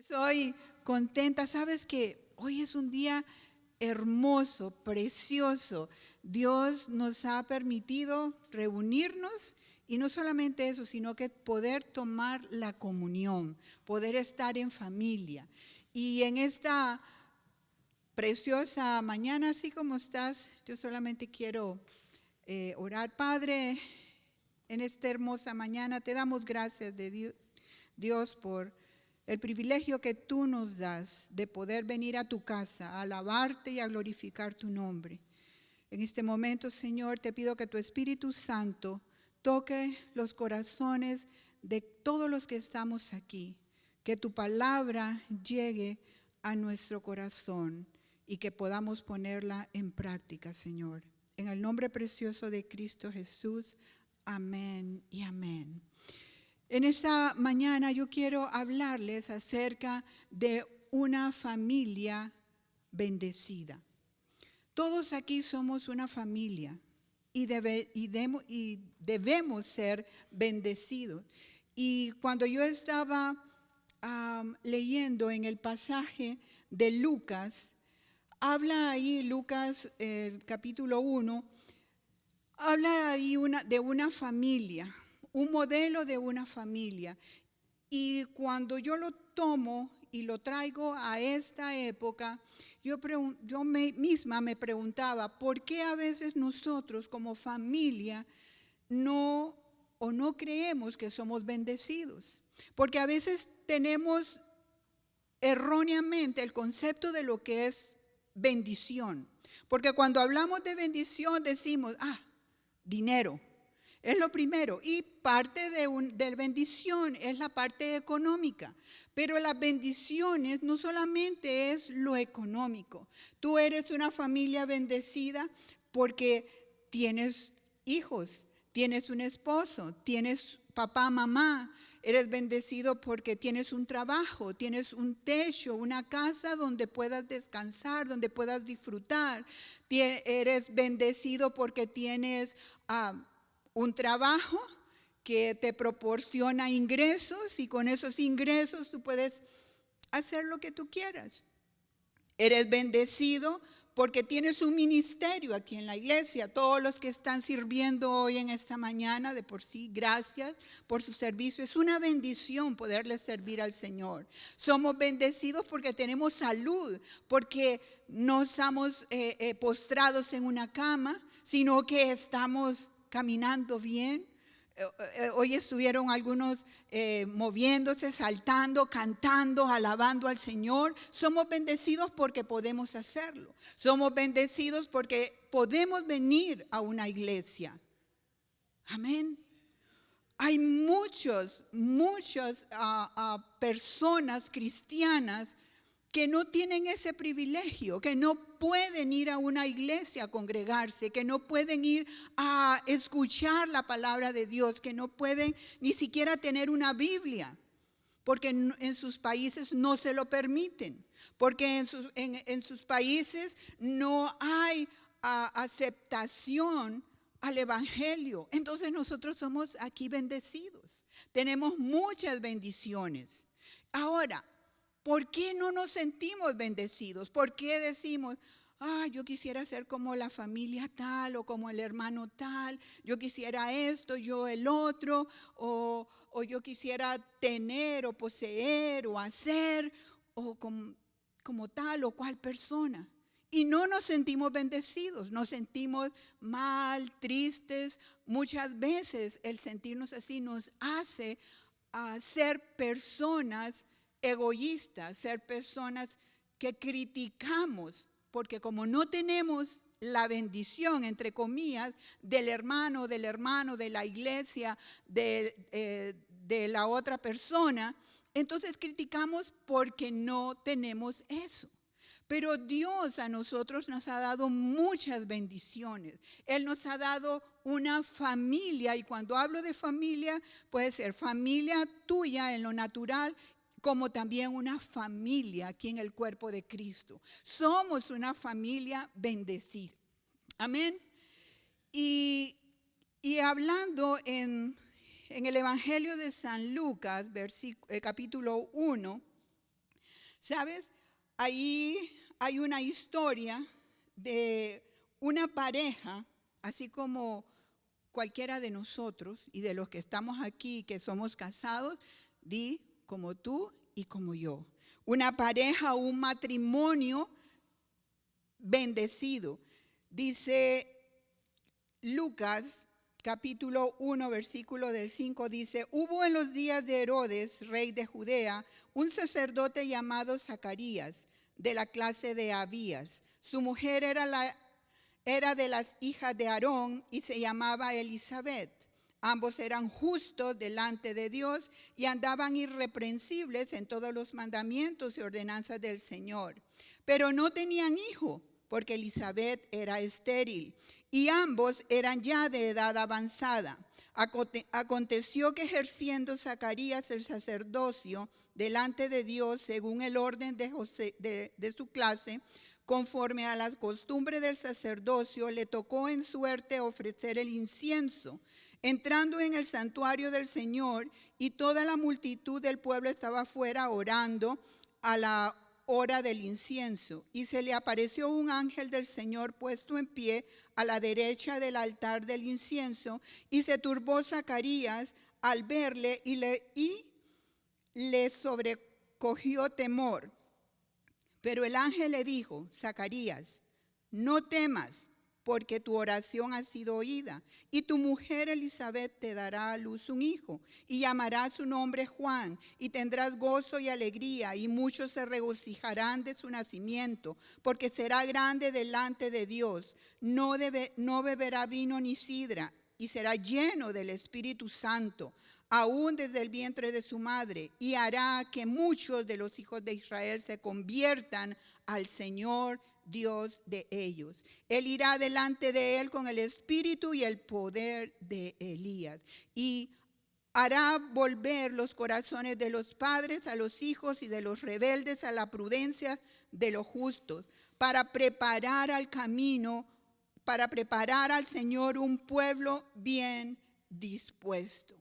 Soy contenta, sabes que hoy es un día hermoso, precioso. Dios nos ha permitido reunirnos y no solamente eso, sino que poder tomar la comunión, poder estar en familia. Y en esta preciosa mañana, así como estás, yo solamente quiero orar. Padre, en esta hermosa mañana te damos gracias de Dios por el privilegio que tú nos das de poder venir a tu casa, a alabarte y a glorificar tu nombre. En este momento, Señor, te pido que tu Espíritu Santo toque los corazones de todos los que estamos aquí, que tu palabra llegue a nuestro corazón y que podamos ponerla en práctica, Señor. En el nombre precioso de Cristo Jesús, amén y amén. En esta mañana yo quiero hablarles acerca de una familia bendecida. Todos aquí somos una familia y debemos ser bendecidos. Y cuando yo estaba leyendo en el pasaje de Lucas, habla ahí Lucas capítulo 1, habla ahí de una familia, un modelo de una familia. Y cuando yo lo tomo y lo traigo a esta época, yo misma me preguntaba, ¿por qué a veces nosotros como familia no creemos que somos bendecidos? Porque a veces tenemos erróneamente el concepto de lo que es bendición. Porque cuando hablamos de bendición decimos, dinero. Es lo primero. Y parte de bendición es la parte económica. Pero las bendiciones no solamente es lo económico. Tú eres una familia bendecida porque tienes hijos, tienes un esposo, tienes papá, mamá. Eres bendecido porque tienes un trabajo, tienes un techo, una casa donde puedas descansar, donde puedas disfrutar. Eres bendecido porque tienes un trabajo que te proporciona ingresos y con esos ingresos tú puedes hacer lo que tú quieras. Eres bendecido porque tienes un ministerio aquí en la iglesia. Todos los que están sirviendo hoy en esta mañana, de por sí, gracias por su servicio. Es una bendición poderles servir al Señor. Somos bendecidos porque tenemos salud, porque no estamos postrados en una cama, sino que estamos caminando bien. Hoy estuvieron algunos moviéndose, saltando, cantando, alabando al Señor. Somos bendecidos porque podemos hacerlo. Somos bendecidos porque podemos venir a una iglesia. Amén. Hay muchas personas cristianas que no tienen ese privilegio, que no pueden ir a una iglesia a congregarse, que no pueden ir a escuchar la palabra de Dios, que no pueden ni siquiera tener una Biblia, porque en sus países no se lo permiten, porque en sus países no hay aceptación al evangelio. Entonces nosotros somos aquí bendecidos, tenemos muchas bendiciones. Ahora, ¿por qué no nos sentimos bendecidos? ¿Por qué decimos, yo quisiera ser como la familia tal o como el hermano tal? Yo quisiera esto, yo el otro, o yo quisiera tener o poseer o hacer o como tal o cual persona. Y no nos sentimos bendecidos, nos sentimos mal, tristes. Muchas veces el sentirnos así nos hace ser personas egoístas, ser personas que criticamos, porque como no tenemos la bendición, entre comillas, del hermano, de la iglesia, de la otra persona, entonces criticamos porque no tenemos eso. Pero Dios a nosotros nos ha dado muchas bendiciones. Él nos ha dado una familia, y cuando hablo de familia, puede ser familia tuya en lo natural, como también una familia aquí en el cuerpo de Cristo. Somos una familia bendecida. Amén. Y hablando en el Evangelio de San Lucas, capítulo 1, ¿Sabes? Ahí hay una historia de una pareja, así como cualquiera de nosotros y de los que estamos aquí, que somos casados, di como tú y como yo. Una pareja, un matrimonio bendecido. Dice Lucas, capítulo 1, versículo del 5, dice: hubo en los días de Herodes, rey de Judea, un sacerdote llamado Zacarías, de la clase de Abías. Su mujer era de las hijas de Aarón y se llamaba Elizabeth. Ambos eran justos delante de Dios y andaban irreprensibles en todos los mandamientos y ordenanzas del Señor. Pero no tenían hijo, porque Elizabeth era estéril, y ambos eran ya de edad avanzada. Aconteció que ejerciendo Zacarías el sacerdocio delante de Dios, según el orden de su clase, conforme a las costumbres del sacerdocio, le tocó en suerte ofrecer el incienso. Entrando en el santuario del Señor, y toda la multitud del pueblo estaba afuera orando a la hora del incienso, y se le apareció un ángel del Señor puesto en pie a la derecha del altar del incienso, y se turbó Zacarías al verle y le sobrecogió temor. Pero el ángel le dijo: Zacarías, no temas, porque tu oración ha sido oída, y tu mujer Elizabeth te dará a luz un hijo, y llamarás su nombre Juan, y tendrás gozo y alegría, y muchos se regocijarán de su nacimiento, porque será grande delante de Dios. No beberá vino ni sidra, y será lleno del Espíritu Santo, aún desde el vientre de su madre, y hará que muchos de los hijos de Israel se conviertan al Señor Dios de ellos. Él irá delante de él con el espíritu y el poder de Elías, y hará volver los corazones de los padres a los hijos y de los rebeldes a la prudencia de los justos, para preparar al Señor un pueblo bien dispuesto.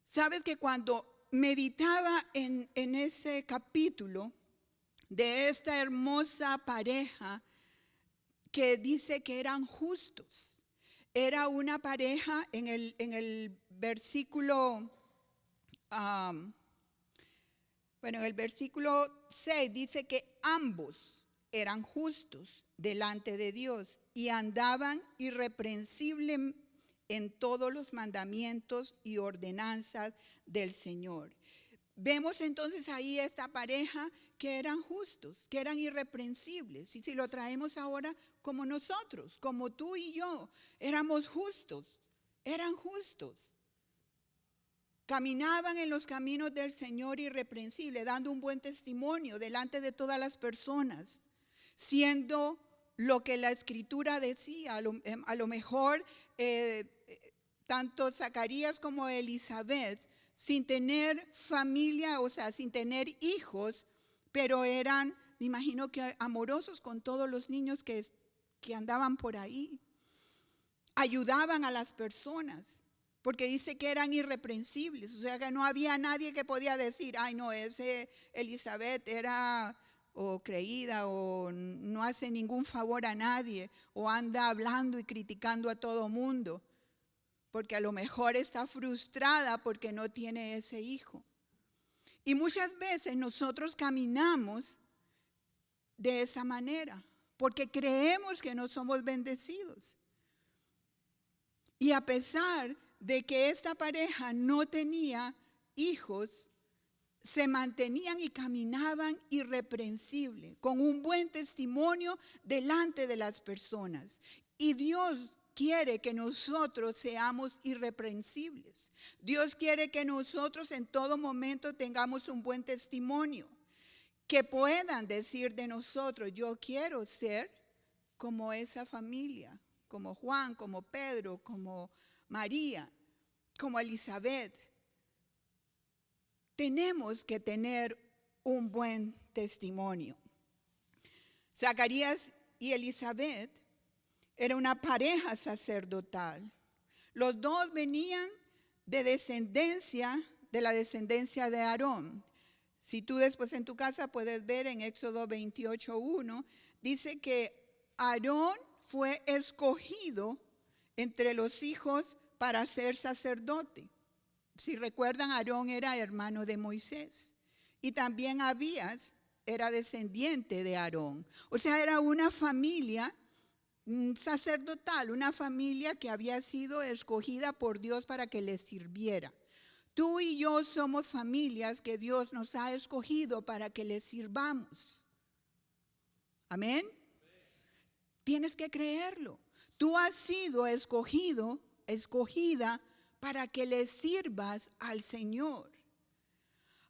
Sabes que cuando meditaba en ese capítulo de esta hermosa pareja que dice que eran justos, era una pareja en el versículo, en el versículo 6 dice que ambos eran justos delante de Dios y andaban irreprensibles en todos los mandamientos y ordenanzas del Señor. Vemos entonces ahí esta pareja que eran justos, que eran irreprensibles. Y si lo traemos ahora como nosotros, como tú y yo, éramos justos, eran justos. Caminaban en los caminos del Señor irreprensible, dando un buen testimonio delante de todas las personas, siendo lo que la Escritura decía. A lo mejor tanto Zacarías como Elizabeth, sin tener familia, o sea, sin tener hijos, pero eran, me imagino que amorosos con todos los niños que andaban por ahí. Ayudaban a las personas, porque dice que eran irreprensibles, o sea que no había nadie que podía decir: ay no, ese Elizabeth era o creída o no hace ningún favor a nadie, o anda hablando y criticando a todo mundo, porque a lo mejor está frustrada porque no tiene ese hijo. Y muchas veces nosotros caminamos de esa manera, porque creemos que no somos bendecidos. Y a pesar de que esta pareja no tenía hijos, se mantenían y caminaban irreprensibles, con un buen testimonio delante de las personas. Y Dios quiere que nosotros seamos irreprensibles. Dios quiere que nosotros en todo momento tengamos un buen testimonio, que puedan decir de nosotros: yo quiero ser como esa familia, como Juan, como Pedro, como María, como Elizabeth. Tenemos que tener un buen testimonio. Zacarías y Elizabeth era una pareja sacerdotal. Los dos venían de la descendencia de Aarón. Si tú después en tu casa puedes ver en Éxodo 28:1, dice que Aarón fue escogido entre los hijos para ser sacerdote. Si recuerdan, Aarón era hermano de Moisés. Y también Abías era descendiente de Aarón. O sea, era una familia sacerdotal, una familia que había sido escogida por Dios para que le sirviera. Tú y yo somos familias que Dios nos ha escogido para que le sirvamos. Amén. Tienes que creerlo. Tú has sido escogido, escogida para que le sirvas al Señor.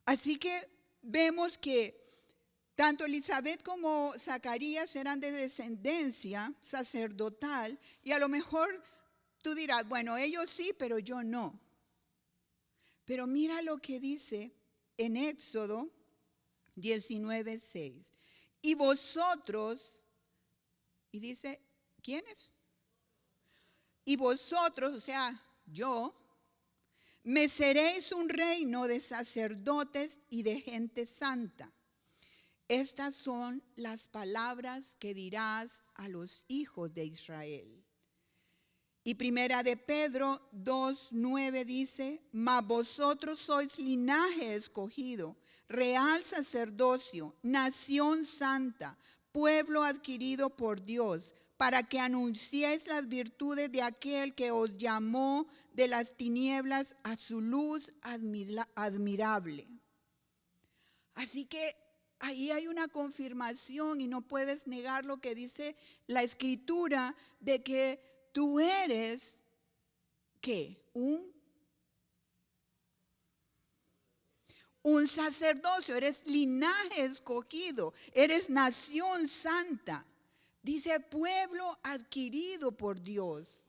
Así que vemos que tanto Elizabeth como Zacarías eran de descendencia sacerdotal, y a lo mejor tú dirás, bueno, ellos sí, pero yo no. Pero mira lo que dice en Éxodo 19:6. Y vosotros, y dice, ¿quiénes? Y vosotros, o sea, yo, me seréis un reino de sacerdotes y de gente santa. Estas son las palabras que dirás a los hijos de Israel. Y primera de Pedro 2:9 dice, mas vosotros sois linaje escogido, real sacerdocio, nación santa, pueblo adquirido por Dios, para que anunciéis las virtudes de aquel que os llamó de las tinieblas a su luz admirable. Así que ahí hay una confirmación y no puedes negar lo que dice la Escritura de que tú eres, ¿qué? Un sacerdocio, eres linaje escogido, eres nación santa. Dice pueblo adquirido por Dios,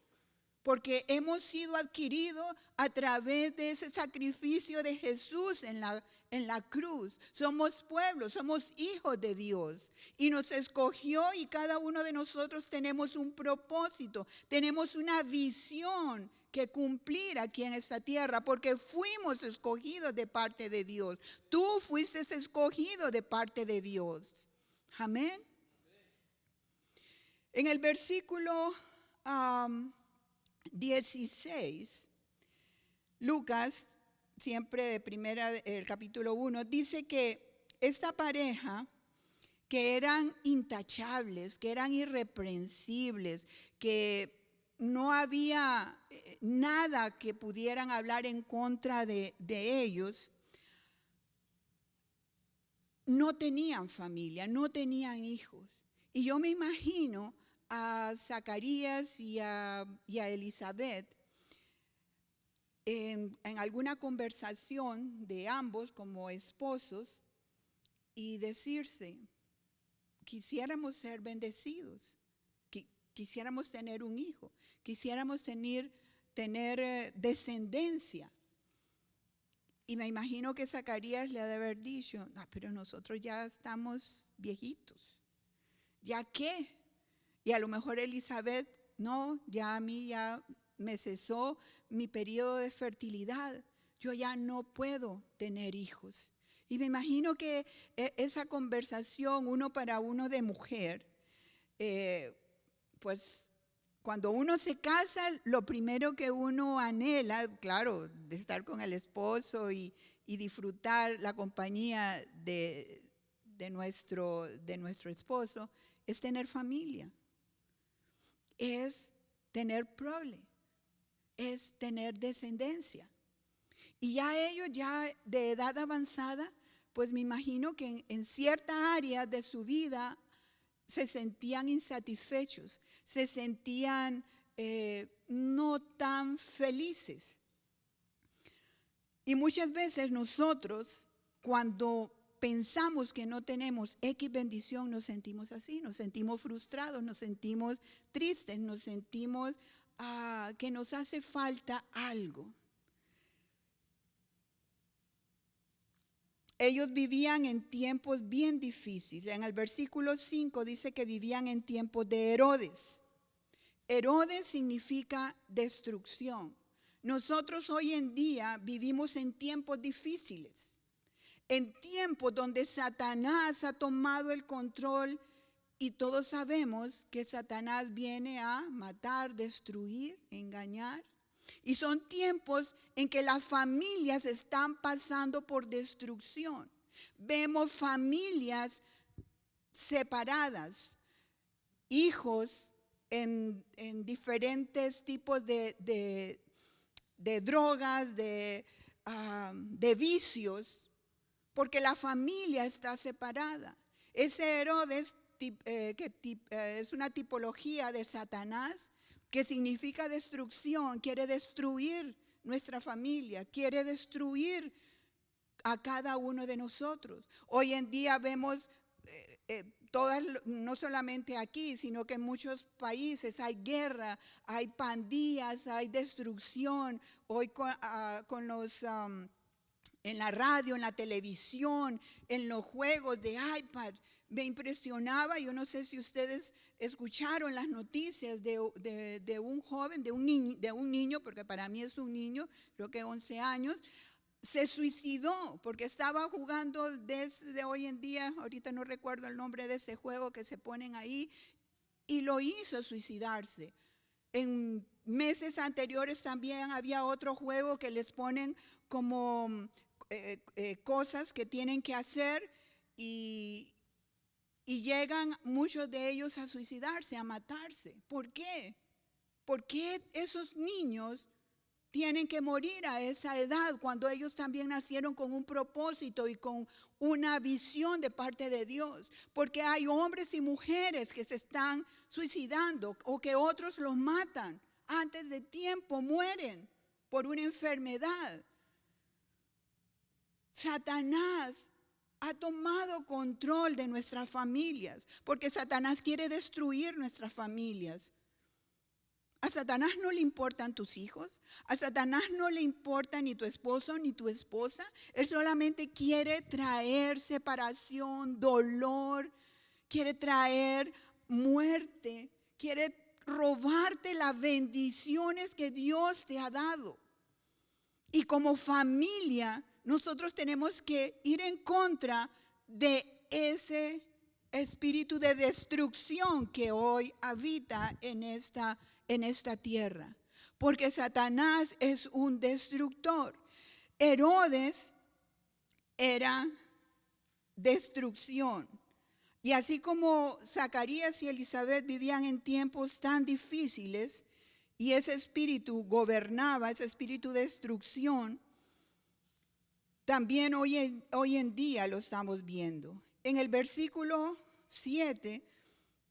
porque hemos sido adquiridos a través de ese sacrificio de Jesús en la cruz. Somos pueblo, somos hijos de Dios. Y nos escogió y cada uno de nosotros tenemos un propósito, tenemos una visión que cumplir aquí en esta tierra, porque fuimos escogidos de parte de Dios. Tú fuiste escogido de parte de Dios. Amén. En el versículo 16, Lucas, siempre de primera, el capítulo 1, dice que esta pareja, que eran intachables, que eran irreprensibles, que no había nada que pudieran hablar en contra de ellos, no tenían familia, no tenían hijos. Y yo me imagino a Zacarías y a Elizabeth en alguna conversación de ambos como esposos y decirse, quisiéramos ser bendecidos, quisiéramos tener un hijo, quisiéramos tener descendencia. Y me imagino que Zacarías le ha de haber dicho, pero nosotros ya estamos viejitos, ¿ya qué? Y a lo mejor Elizabeth, no, ya a mí ya me cesó mi periodo de fertilidad. Yo ya no puedo tener hijos. Y me imagino que esa conversación uno para uno de mujer, pues cuando uno se casa, lo primero que uno anhela, claro, de estar con el esposo y disfrutar la compañía de nuestro esposo, es tener familia. Es tener prole, es tener descendencia. Y ya ellos, ya de edad avanzada, pues me imagino que en cierta área de su vida se sentían insatisfechos, se sentían no tan felices. Y muchas veces nosotros, cuando pensamos que no tenemos X bendición, nos sentimos así, nos sentimos frustrados, nos sentimos tristes, nos sentimos que nos hace falta algo. Ellos vivían en tiempos bien difíciles. En el versículo 5 dice que vivían en tiempos de Herodes. Herodes significa destrucción. Nosotros hoy en día vivimos en tiempos difíciles. en tiempos donde Satanás ha tomado el control y todos sabemos que Satanás viene a matar, destruir, engañar. Y son tiempos en que las familias están pasando por destrucción. Vemos familias separadas, hijos en diferentes tipos de drogas, de vicios, porque la familia está separada. Ese Herodes es una tipología de Satanás, que significa destrucción, quiere destruir nuestra familia, quiere destruir a cada uno de nosotros. Hoy en día vemos todas, no solamente aquí, sino que en muchos países hay guerra, hay pandillas, hay destrucción. Hoy con los en la radio, en la televisión, en los juegos de iPad, me impresionaba. Yo no sé si ustedes escucharon las noticias de un joven, de un niño, porque para mí es un niño, creo que 11 años, se suicidó porque estaba jugando desde hoy en día, ahorita no recuerdo el nombre de ese juego que se ponen ahí, y lo hizo suicidarse. En meses anteriores también había otro juego que les ponen como cosas que tienen que hacer y llegan muchos de ellos a suicidarse, a matarse. ¿Por qué? ¿Por qué esos niños tienen que morir a esa edad cuando ellos también nacieron con un propósito y con una visión de parte de Dios? Porque hay hombres y mujeres que se están suicidando o que otros los matan antes de tiempo, mueren por una enfermedad. Satanás ha tomado control de nuestras familias, porque Satanás quiere destruir nuestras familias. A Satanás no le importan tus hijos, a Satanás no le importa ni tu esposo ni tu esposa. Él solamente quiere traer separación, dolor, quiere traer muerte, quiere robarte las bendiciones que Dios te ha dado. Y como familia, nosotros tenemos que ir en contra de ese espíritu de destrucción que hoy habita en esta tierra. Porque Satanás es un destructor. Herodes era destrucción. Y así como Zacarías y Elizabeth vivían en tiempos tan difíciles y ese espíritu gobernaba, ese espíritu de destrucción, también hoy en día lo estamos viendo. En el versículo 7,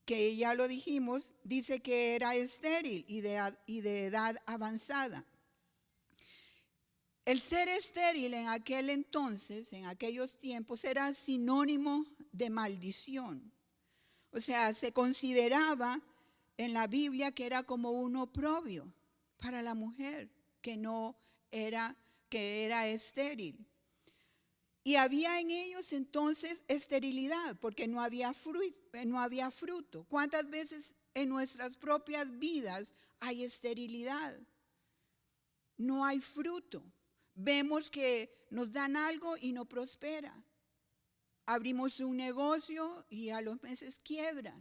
que ya lo dijimos, dice que era estéril y de edad avanzada. El ser estéril en aquel entonces, en aquellos tiempos, era sinónimo de maldición. O sea, se consideraba en la Biblia que era como un oprobio para la mujer que era estéril. Y había en ellos entonces esterilidad, porque no había fruto. ¿Cuántas veces en nuestras propias vidas hay esterilidad? No hay fruto. Vemos que nos dan algo y no prospera. Abrimos un negocio y a los meses quiebra.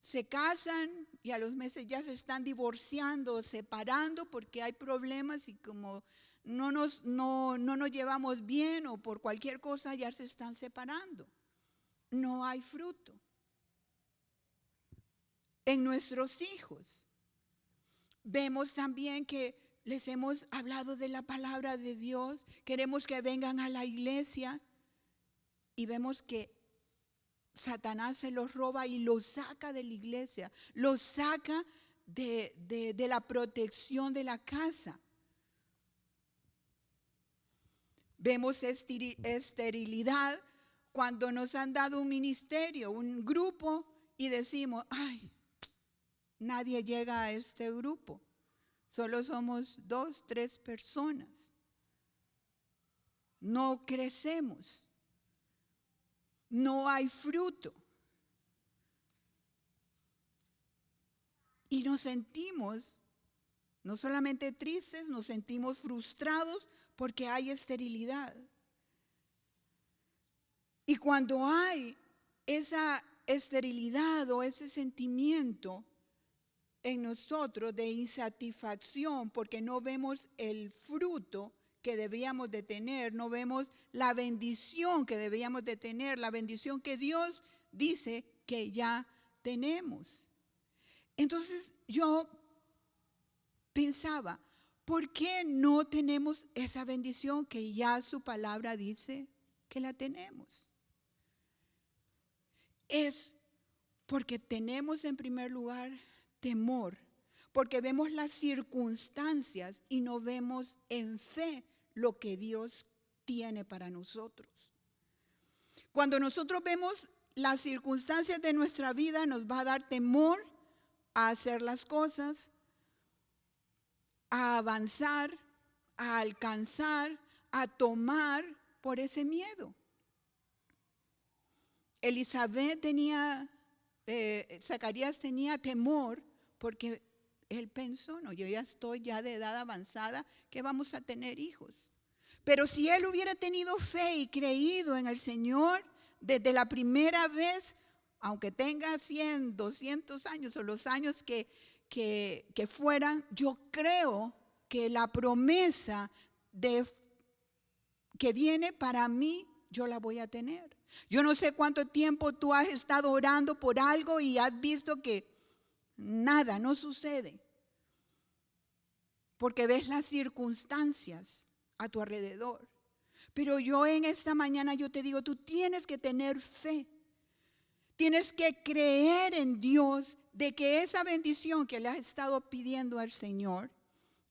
Se casan y a los meses ya se están divorciando, separando porque hay problemas y como no nos llevamos bien o por cualquier cosa ya se están separando. No hay fruto. En nuestros hijos vemos también que les hemos hablado de la palabra de Dios, queremos que vengan a la iglesia y vemos que Satanás se los roba y los saca de la iglesia, los saca de la protección de la casa. Vemos esterilidad cuando nos han dado un ministerio, un grupo y decimos, ay, nadie llega a este grupo. Solo somos 2, 3 personas. No crecemos. No hay fruto. Y nos sentimos no solamente tristes, nos sentimos frustrados porque hay esterilidad. Y cuando hay esa esterilidad o ese sentimiento en nosotros de insatisfacción porque no vemos el fruto que deberíamos de tener, no vemos la bendición que deberíamos de tener, la bendición que Dios dice que ya tenemos. Entonces yo pensaba, ¿por qué no tenemos esa bendición que ya su palabra dice que la tenemos? Es porque tenemos en primer lugar temor, porque vemos las circunstancias y no vemos en fe lo que Dios tiene para nosotros. Cuando nosotros vemos las circunstancias de nuestra vida, nos va a dar temor a hacer las cosas, a avanzar, a alcanzar, a tomar por ese miedo. Zacarías tenía temor porque él pensó, no, yo ya estoy ya de edad avanzada, que vamos a tener hijos. Pero si él hubiera tenido fe y creído en el Señor desde la primera vez, aunque tenga 100, 200 años o los años que fueran, yo creo que la promesa que viene para mí, yo la voy a tener. Yo no sé cuánto tiempo tú has estado orando por algo y has visto que nada, no sucede. Porque ves las circunstancias a tu alrededor. Pero yo en esta mañana yo te digo, tú tienes que tener fe. Tienes que creer en Dios de que esa bendición que le has estado pidiendo al Señor,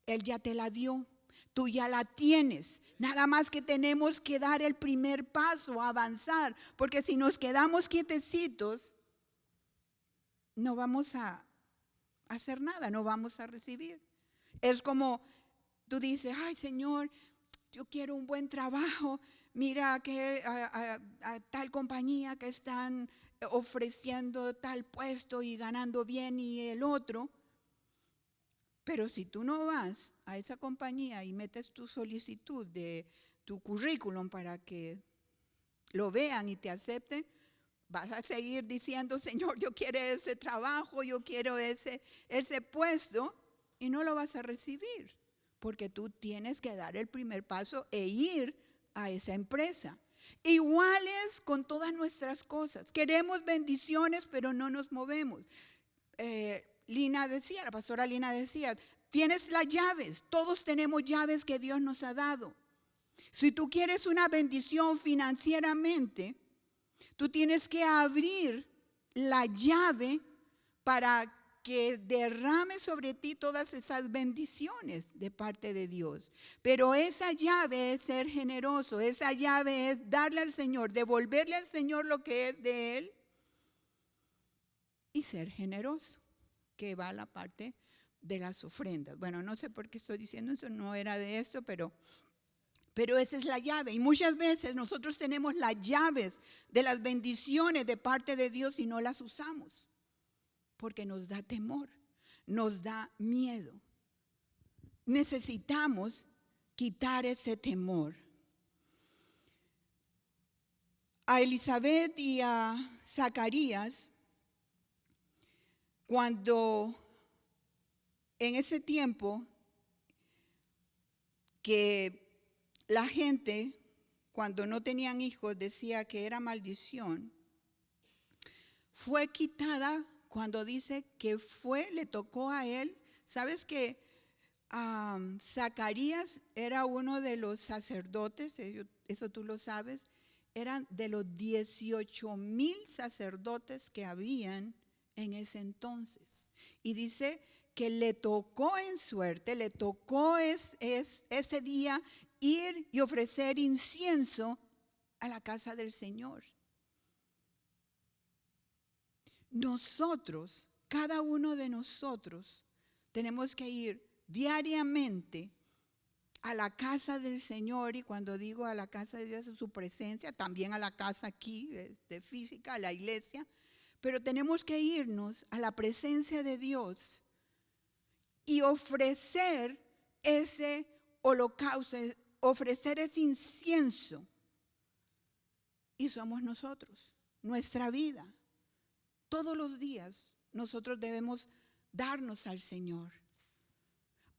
Él ya te la dio. Tú ya la tienes. Nada más que tenemos que dar el primer paso, avanzar. Porque si nos quedamos quietecitos, no vamos a hacer nada, no vamos a recibir. Es como tú dices, ay Señor, yo quiero un buen trabajo. Mira que a tal compañía que están ofreciendo tal puesto y ganando bien y el otro. Pero si tú no vas a esa compañía y metes tu solicitud de tu currículum para que lo vean y te acepten, vas a seguir diciendo, Señor, yo quiero ese trabajo, yo quiero ese puesto, y no lo vas a recibir, porque tú tienes que dar el primer paso e ir a esa empresa. Igual es con todas nuestras cosas. Queremos bendiciones, pero no nos movemos. La pastora Lina decía, tienes las llaves, todos tenemos llaves que Dios nos ha dado. Si tú quieres una bendición financieramente, tú tienes que abrir la llave para que derrame sobre ti todas esas bendiciones de parte de Dios. Pero esa llave es ser generoso, esa llave es darle al Señor, devolverle al Señor lo que es de Él y ser generoso, que va a la parte de las ofrendas. Bueno, no sé por qué estoy diciendo eso, no era de esto, pero esa es la llave. Y muchas veces nosotros tenemos las llaves de las bendiciones de parte de Dios y no las usamos. Porque nos da temor, nos da miedo. Necesitamos quitar ese temor. A Elizabeth y a Zacarías, cuando en ese tiempo que la gente, cuando no tenían hijos, decía que era maldición, fue quitada cuando dice que le tocó a él. ¿Sabes que Zacarías era uno de los sacerdotes? Eso tú lo sabes. Eran de los 18,000 sacerdotes que habían en ese entonces. Y dice que le tocó en suerte, le tocó ese día ir y ofrecer incienso a la casa del Señor. Nosotros, cada uno de nosotros, tenemos que ir diariamente a la casa del Señor. Y cuando digo a la casa de Dios, es su presencia, también a la casa aquí, de física, a la iglesia. Pero tenemos que irnos a la presencia de Dios y ofrecer ese holocausto, ofrecer ese incienso y somos nosotros, nuestra vida. Todos los días nosotros debemos darnos al Señor.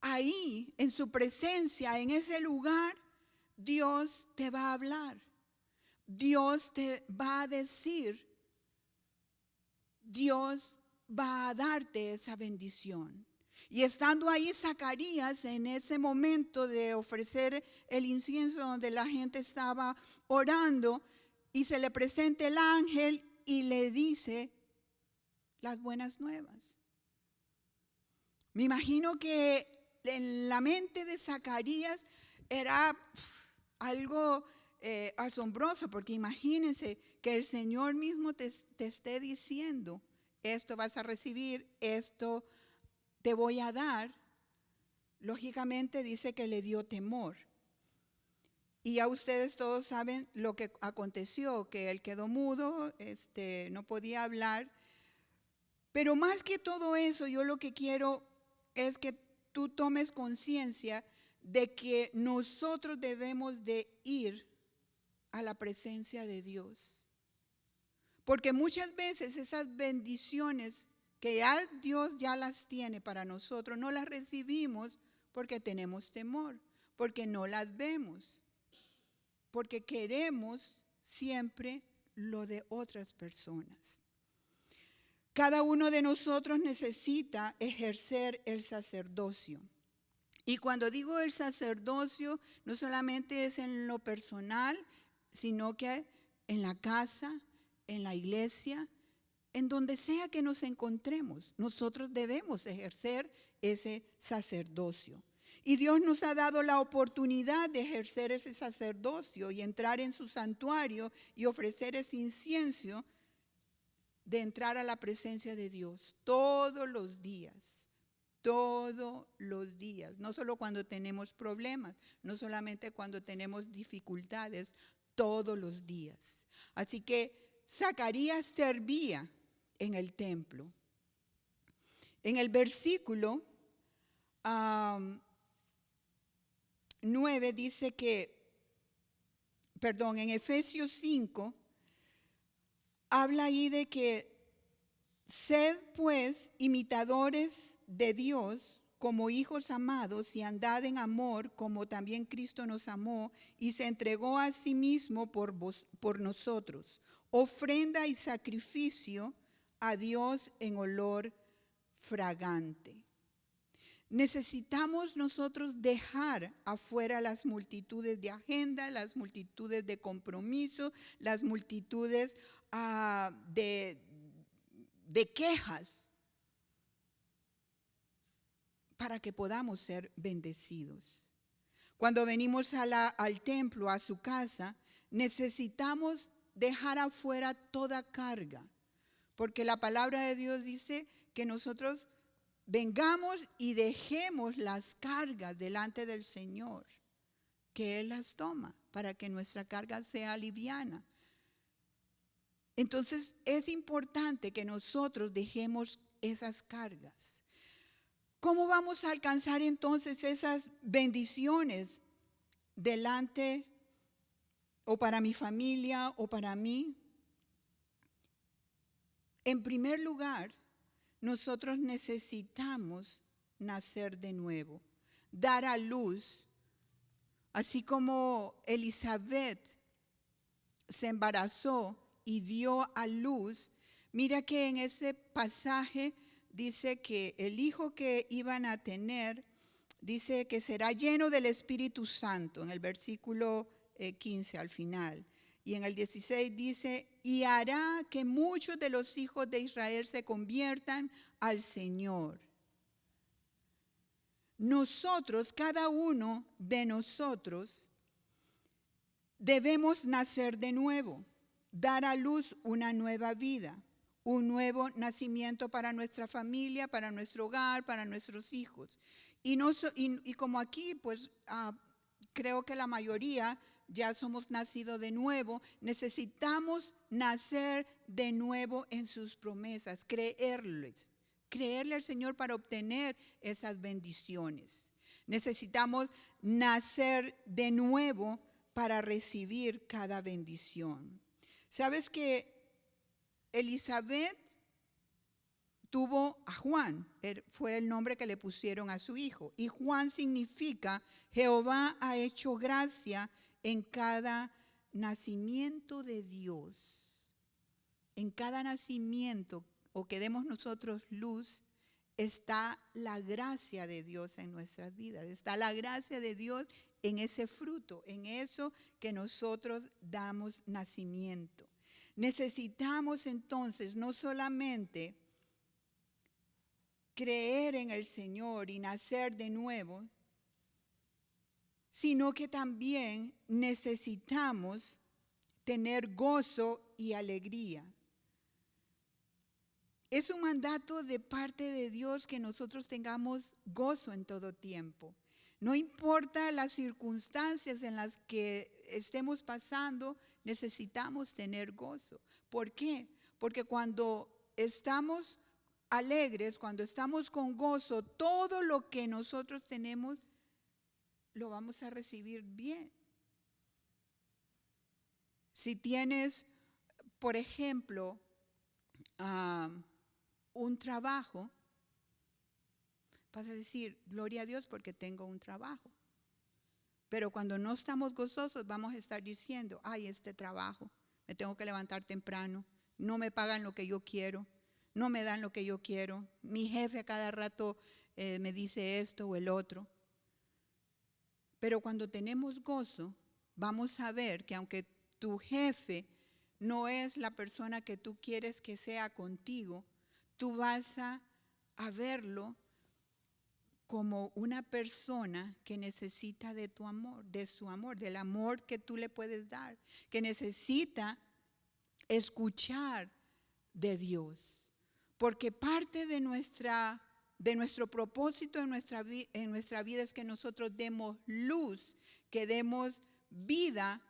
Ahí, en su presencia, en ese lugar, Dios te va a hablar. Dios te va a decir, Dios va a darte esa bendición. Y estando ahí Zacarías en ese momento de ofrecer el incienso donde la gente estaba orando, y se le presenta el ángel y le dice las buenas nuevas. Me imagino que en la mente de Zacarías era algo asombroso, porque imagínense que el Señor mismo te esté diciendo, esto vas a recibir, esto te voy a dar. Lógicamente dice que le dio temor. Y ya ustedes todos saben lo que aconteció, que él quedó mudo, no podía hablar. Pero más que todo eso, yo lo que quiero es que tú tomes conciencia de que nosotros debemos de ir a la presencia de Dios. Porque muchas veces esas bendiciones que ya Dios ya las tiene para nosotros, no las recibimos porque tenemos temor, porque no las vemos, porque queremos siempre lo de otras personas. Cada uno de nosotros necesita ejercer el sacerdocio. Y cuando digo el sacerdocio, no solamente es en lo personal, sino que en la casa, en la iglesia, en donde sea que nos encontremos, nosotros debemos ejercer ese sacerdocio. Y Dios nos ha dado la oportunidad de ejercer ese sacerdocio y entrar en su santuario y ofrecer ese incienso, de entrar a la presencia de Dios todos los días. Todos los días, no solo cuando tenemos problemas, no solamente cuando tenemos dificultades, todos los días. Así que Zacarías servía en el templo. En el versículo 9 dice en Efesios 5, habla ahí de que sed pues imitadores de Dios como hijos amados y andad en amor como también Cristo nos amó y se entregó a sí mismo por nosotros, ofrenda y sacrificio a Dios en olor fragante. Necesitamos nosotros dejar afuera las multitudes de agenda, las multitudes de compromiso, las multitudes de quejas, para que podamos ser bendecidos. Cuando venimos al templo, a su casa, necesitamos dejar afuera toda carga, porque la palabra de Dios dice que nosotros vengamos y dejemos las cargas delante del Señor, que Él las toma para que nuestra carga sea liviana. Entonces es importante que nosotros dejemos esas cargas. ¿Cómo vamos a alcanzar entonces esas bendiciones delante o para mi familia o para mí? En primer lugar, nosotros necesitamos nacer de nuevo, dar a luz, así como Elizabeth se embarazó y dio a luz. Mira que en ese pasaje dice que el hijo que iban a tener, dice que será lleno del Espíritu Santo, en el versículo 15 al final. Y en el 16 dice, y hará que muchos de los hijos de Israel se conviertan al Señor. Nosotros, cada uno de nosotros, debemos nacer de nuevo, dar a luz una nueva vida, un nuevo nacimiento para nuestra familia, para nuestro hogar, para nuestros hijos. Y como aquí, pues creo que la mayoría ya somos nacidos de nuevo, necesitamos nacer de nuevo en sus promesas, creerle al Señor para obtener esas bendiciones. Necesitamos nacer de nuevo para recibir cada bendición. ¿Sabes que Elizabeth tuvo a Juan? Fue el nombre que le pusieron a su hijo. Y Juan significa Jehová ha hecho gracia en cada nacimiento de Dios. En cada nacimiento, o que demos nosotros luz, está la gracia de Dios en nuestras vidas. Está la gracia de Dios en ese fruto, en eso que nosotros damos nacimiento. Necesitamos entonces no solamente creer en el Señor y nacer de nuevo, sino que también necesitamos tener gozo y alegría. Es un mandato de parte de Dios que nosotros tengamos gozo en todo tiempo. No importa las circunstancias en las que estemos pasando, necesitamos tener gozo. ¿Por qué? Porque cuando estamos alegres, cuando estamos con gozo, todo lo que nosotros tenemos lo vamos a recibir bien. Si tienes, por ejemplo, un trabajo, vas a decir, gloria a Dios porque tengo un trabajo. Pero cuando no estamos gozosos, vamos a estar diciendo, ay, este trabajo, me tengo que levantar temprano, no me pagan lo que yo quiero, no me dan lo que yo quiero, mi jefe a cada rato me dice esto o el otro. Pero cuando tenemos gozo, vamos a ver que aunque tu jefe no es la persona que tú quieres que sea contigo, tú vas a verlo como una persona que necesita de tu amor, de su amor, del amor que tú le puedes dar, que necesita escuchar de Dios. Porque parte de nuestro propósito en nuestra vida es que nosotros demos luz, que demos vida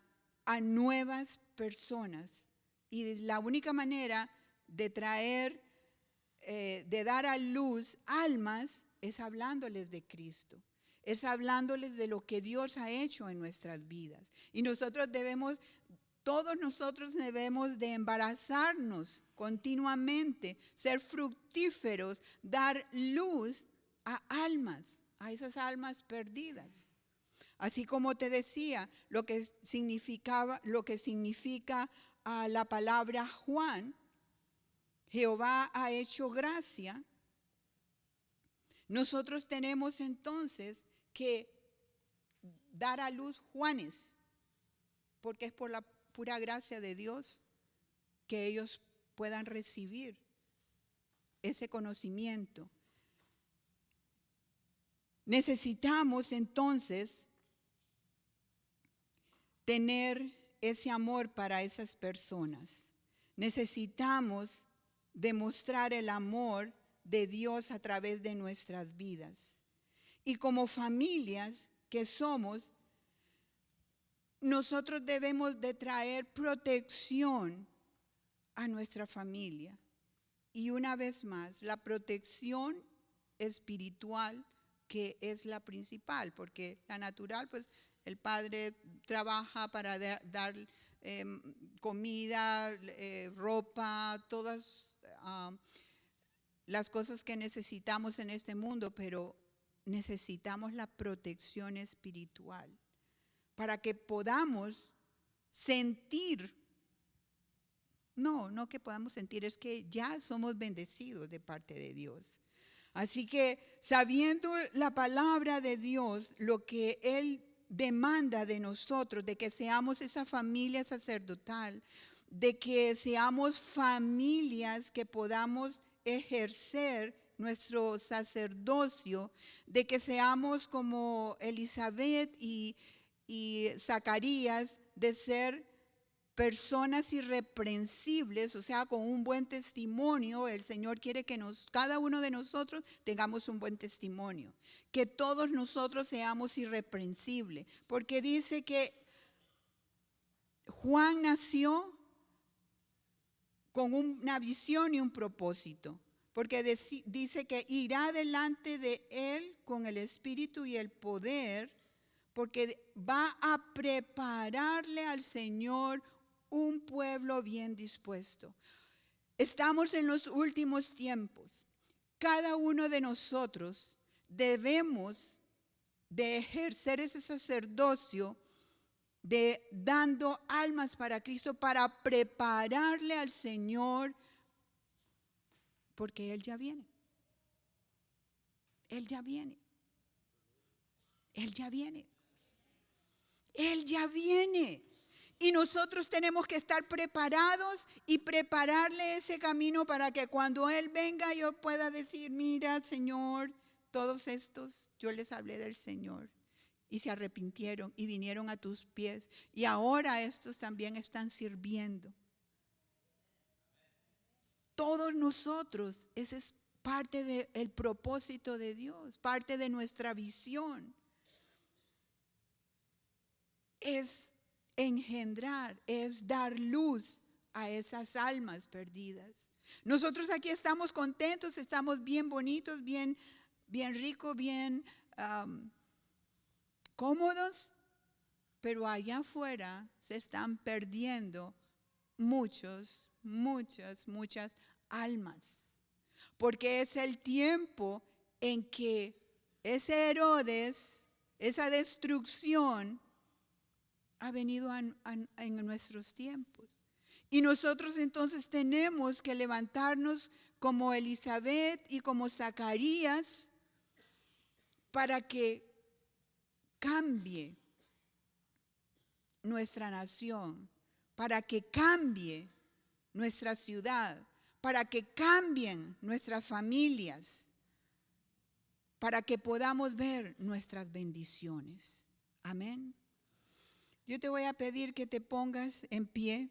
a nuevas personas. Y la única manera de traer, de dar a luz almas, es hablándoles de Cristo, es hablándoles de lo que Dios ha hecho en nuestras vidas. Y todos nosotros debemos de embarazarnos continuamente, ser fructíferos, dar luz a almas, a esas almas perdidas. Así como te decía, lo que significa la palabra Juan, Jehová ha hecho gracia. Nosotros tenemos entonces que dar a luz Juanes, porque es por la pura gracia de Dios que ellos puedan recibir ese conocimiento. Necesitamos entonces tener ese amor para esas personas. Necesitamos demostrar el amor de Dios a través de nuestras vidas. Y como familias que somos, nosotros debemos de traer protección a nuestra familia. Y una vez más, la protección espiritual, que es la principal, porque la natural, pues el padre trabaja para dar comida, ropa, todas las cosas que necesitamos en este mundo, pero necesitamos la protección espiritual para que podamos sentir, no que podamos sentir, es que ya somos bendecidos de parte de Dios. Así que sabiendo la palabra de Dios, lo que Él demanda de nosotros, de que seamos esa familia sacerdotal, de que seamos familias que podamos ejercer nuestro sacerdocio, de que seamos como Elizabeth y Zacarías, de ser personas irreprensibles, o sea, con un buen testimonio. El Señor quiere que cada uno de nosotros tengamos un buen testimonio, que todos nosotros seamos irreprensibles, porque dice que Juan nació con una visión y un propósito, porque dice que irá delante de él con el espíritu y el poder, porque va a prepararle al Señor un pueblo bien dispuesto. Estamos en los últimos tiempos. Cada uno de nosotros debemos de ejercer ese sacerdocio de dando almas para Cristo, para prepararle al Señor, porque Él ya viene. Él ya viene. Él ya viene. Él ya viene. Y nosotros tenemos que estar preparados y prepararle ese camino para que cuando Él venga yo pueda decir, mira, Señor, todos estos yo les hablé del Señor y se arrepintieron y vinieron a tus pies y ahora estos también están sirviendo. Todos nosotros, ese es parte del propósito de Dios, parte de nuestra visión. Es engendrar, es dar luz a esas almas perdidas. Nosotros aquí estamos contentos, estamos bien bonitos, bien ricos, bien cómodos, pero allá afuera se están perdiendo muchas almas. Porque es el tiempo en que ese Herodes, esa destrucción, ha venido en nuestros tiempos. Y nosotros entonces tenemos que levantarnos como Elizabeth y como Zacarías para que cambie nuestra nación, para que cambie nuestra ciudad, para que cambien nuestras familias, para que podamos ver nuestras bendiciones. Amén. Yo te voy a pedir que te pongas en pie.